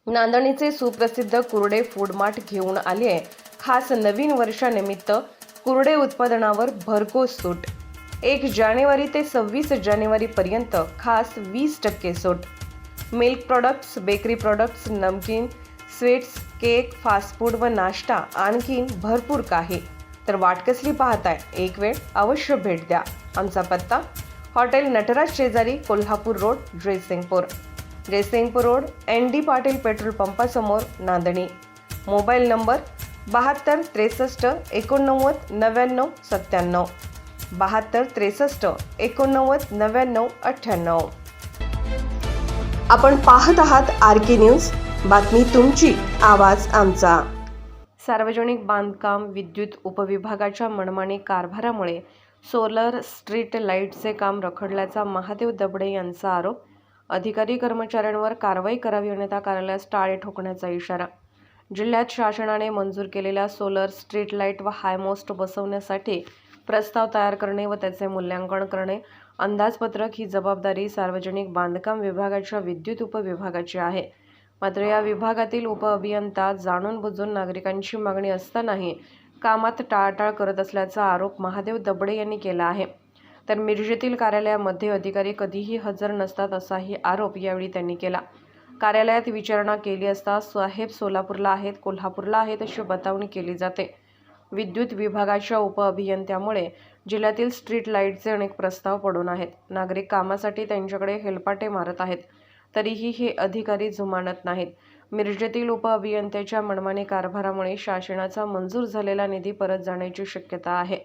नांदणीचे सुप्रसिद्ध कुर्डे food mart घेऊन आले आहे खास नवीन वर्षानिमित्त कुर्डे उत्पादनावर भरघोस सूट। 1 जानेवारी ते 26 जानेवारी पर्यंत खास 20% सूट। मिल्क प्रोडक्ट्स, बेकरी प्रोडक्ट्स, नमकीन, स्वीट्स, केक, फास्ट फूड व नाश्ता आणखीन भरपूर काही। तर वाट कसली पाहताय? एक वेळ अवश्य भेट द्या। आमचा पत्ता हॉटेल नटराज शेजारी, Kolhapur road, Jaysingpur road, ND Patil petrol पंपासमोर, नांदणी। Mobile number 72 63 89 99 97, 72 63 89 99 98। आपण पाहत आहात RK न्यूज, बातमी तुमची, आवाज आमचा। सार्वजनिक बांधकाम विद्युत उपविभागाच्या मनमानी कारभारामुळे सोलर स्ट्रीट लाईटचे काम रखडल्याचा महादेव दबडे यांचा आरोप। अधिकारी कर्मचाऱ्यांवर कारवाई करावी अन्यथा कार्यालयास टाळे ठोकण्याचा इशारा। जिल्ह्यात शासनाने मंजूर केलेल्या सोलर स्ट्रीट लाईट व हायमोस्ट बसवण्यासाठी प्रस्ताव तयार करणे व त्याचे मूल्यांकन करणे, अंदाजपत्रक ही जबाबदारी सार्वजनिक बांधकाम विभागाच्या विद्युत उपविभागाची आहे। मात्र या विभागातील उपअभियंता जाणून बुजून नागरिकांची मागणी असतानाही कामात टाळाटाळ करत असल्याचा आरोप महादेव दबडे यांनी केला आहे। तर मिरजेतील कार्यालयामध्ये अधिकारी कधीही हजर नसतात असाही आरोप यावेळी त्यांनी केला। कार्यालयात विचारणा केली असता साहेब सोलापूरला आहेत, कोल्हापूरला आहेत अशी बतावणी केली जाते। विद्युत विभागाच्या उपअभियंत्यामुळे जिल्ह्यातील स्ट्रीट लाईटचे अनेक प्रस्ताव पडून आहेत। नागरिक कामासाठी त्यांच्याकडे हेलपाटे मारत आहेत, तरीही हे अधिकारी जुमानत नाहीत। मिरजेतील उपअभियंत्याच्या मनमानी कारभारामुळे शासनाचा मंजूर झालेला निधी परत जाण्याची शक्यता आहे।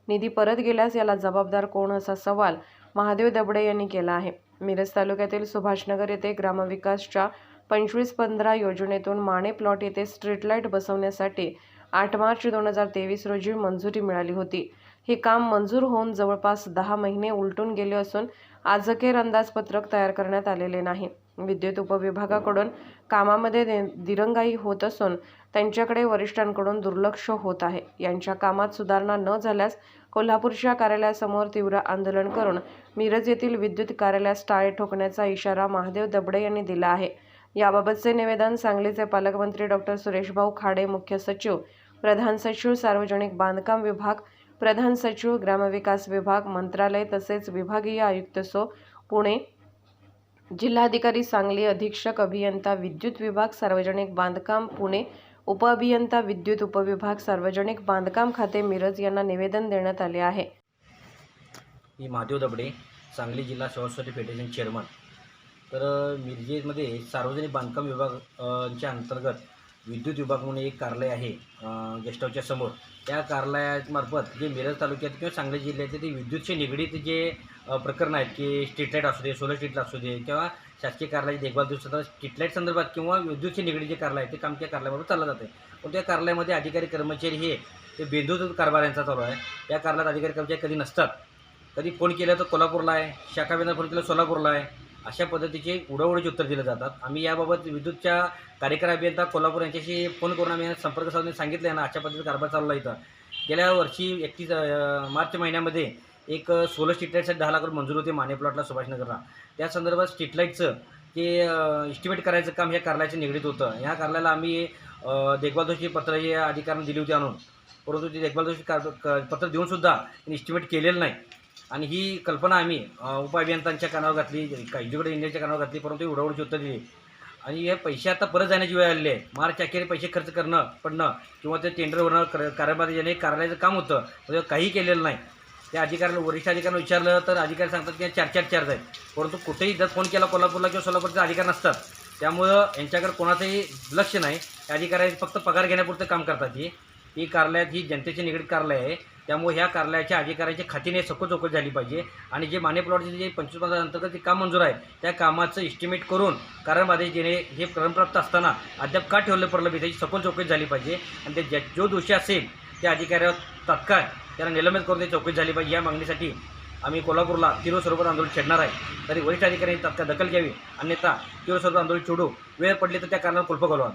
निधी परत गेल्यास याला जबाबदार कोण असा सवाल महादेव दबडे यांनी केला आहे। मिरज तालुक्यातील सुभाषनगर येथे ग्रामविकासच्या 25-15 योजनेतून माने प्लॉट येथे स्ट्रीट लाईट बसवण्यासाठी 8 मार्च 2023 रोजी मंजुरी मिळाली होती। हे काम मंजूर होऊन जवळपास 10 महिने उलटून गेले असून आजअखेर अंदाजपत्रक तयार करण्यात आलेले नाही। विद्युत उपविभागाकडून कामामध्ये दिरंगाई होत असून त्यांच्याकडे वरिष्ठांकडून दुर्लक्ष होत आहे। यांच्या कामात सुधारणा न झाल्यास कोल्हापूरच्या कार्यालयासमोर तीव्र आंदोलन करून मिरज येथील विद्युत कार्यालयास टाळे ठोकण्याचा इशारा महादेव दबडे यांनी दिला आहे। याबाबतचे निवेदन सांगलीचे पालकमंत्री डॉ. सुरेशभाऊ खाडे, मुख्य सचिव, प्रधान सचिव, सार्वजनिक बांधकाम विभाग, प्रधान सचिव, ग्रामविकास विभाग, मंत्रालय तसेच विभागीय आयुक्त पुणे, जिल्हाधिकारी सांगली, अधीक्षक अभियंता विद्युत विभाग सार्वजनिक बांधकाम पुणे, उपअभियंता विद्युत उपविभाग सार्वजनिक बांधकाम खाते मिरज यांना निवेदन देण्यात आले आहे। मी महादेव दबडे, सांगली जिल्हा सेवा सोसायटी फेडरेशन चेअरमन। तर मिरजेमध्ये सार्वजनिक बांधकाम विभागाच्या अंतर्गत विद्युत विभाग म्हणून एक कार्यालय आहे गेस्ट हाऊसच्या समोर। त्या कार्यालयामार्फत जे मिरज तालुक्यात किंवा सांगली जिल्ह्यातील ते विद्युतशी निगडीत जे प्रकरण आहेत की स्ट्रीट लाईट असू दे, सोलर स्ट्रीट लाईट असू दे किंवा शासकीय कार्यालयाची देखभाल दिवसात स्ट्रीट लाईट संदर्भात किंवा विद्युतशी निगडीत जे कार्यालय आहे ते काम त्या कार्यालयाबरोबर चाललं जातं आहे। पण त्या कार्यालयामध्ये अधिकारी कर्मचारी हे ते बेंदूर कारभार यांचा चालू आहे। त्या कार्यालयात अधिकारी कर्मचारी कधी नसतात, कधी फोन केला तर कोल्हापूरला आहे, शाखा विभागात फोन केला सोलापूरला आहे, अशा पद्धतीचे उडवडीचे उत्तर दिले जातात। आम्ही याबाबत विद्युतच्या कार्यकारी अभियंता कोल्हापूर यांच्याशी फोन करून आम्ही संपर्क साधून सांगितले आहे ना, अशा पद्धतीचा कारभार चालला इथं। गेल्या वर्षी 31 मार्च महिन्यामध्ये एक सोलर स्ट्रीट लाईटसाठी 10 लाख रुपये मंजूर होते माने प्लॉटला, सुभाषनगरला। त्या संदर्भात स्ट्रीट लाईटचं ते इस्टिमेट करायचं काम ह्या कार्यालयाच्या निगडीत होतं। ह्या कार्यालयाला आम्ही देखभाल दोषी पत्र हे अधिकाऱ्यांनी दिली होती आणून, परंतु ते देखभाल दोषी पत्र देऊनसुद्धा त्यांनी इस्टिमेट केलेलं नाही। आणि ही कल्पना आम्ही उपअभियंत्यांच्या कानावर घातली, एज्युकेटेड इंजिनियरच्या कानावर घातली, परंतु उडवडीची उत्तर दिली। आणि हे पैसे आता परत जाण्याची वेळ आलेली आहे। मार्च अखेर पैसे खर्च करणं पडणं किंवा ते टेंडरवरनं कार्यालयामध्ये ज्याने कार्यालयाचं काम होतं म्हणजे काही केलेलं नाही। त्या अधिकाऱ्याला, वरिष्ठ अधिकाऱ्यांना विचारलं तर अधिकारी सांगतात की 4 चार्ज आहेत, परंतु कुठेही जर फोन केला कोल्हापूरला किंवा सोलापूरचे अधिकारी नसतात। त्यामुळं यांच्याकडे कोणाचंही लक्ष नाही। त्या अधिकारी फक्त पगार घेण्यापुरतं काम करतात। ही कार्यालयात ही जनतेची निगडीत कार्यालय आहे, त्यामुळे ह्या कार्यालयाच्या अधिकाऱ्यांच्या खात्याने सखोल चौकशी झाली पाहिजे। आणि जे माने प्लॉटचे जे 25 अंतर्गत जे काम मंजूर आहे त्या कामाचं इस्टिमेट करून कार्यवाही जेणे हे क्रमप्राप्त असताना अद्याप का ठेवलं पडलं त्याची सखोल चौकशी झाली पाहिजे। आणि ते जो दोषी असेल त्या अधिकाऱ्यावर तात्काळ त्याला निलंबित करून त्याची चौकशी झाली पाहिजे। या मागणीसाठी आम्ही कोल्हापूरला तीव्र स्वरूपात आंदोलन छेडणार आहे। तरी वरिष्ठ अधिकाऱ्यांनी तात्काळ दखल घ्यावी, अन्यथा तीव्र स्वरूपात आंदोलन छेडू, वेळ पडली तर त्या कारणावर कुलप घालवा।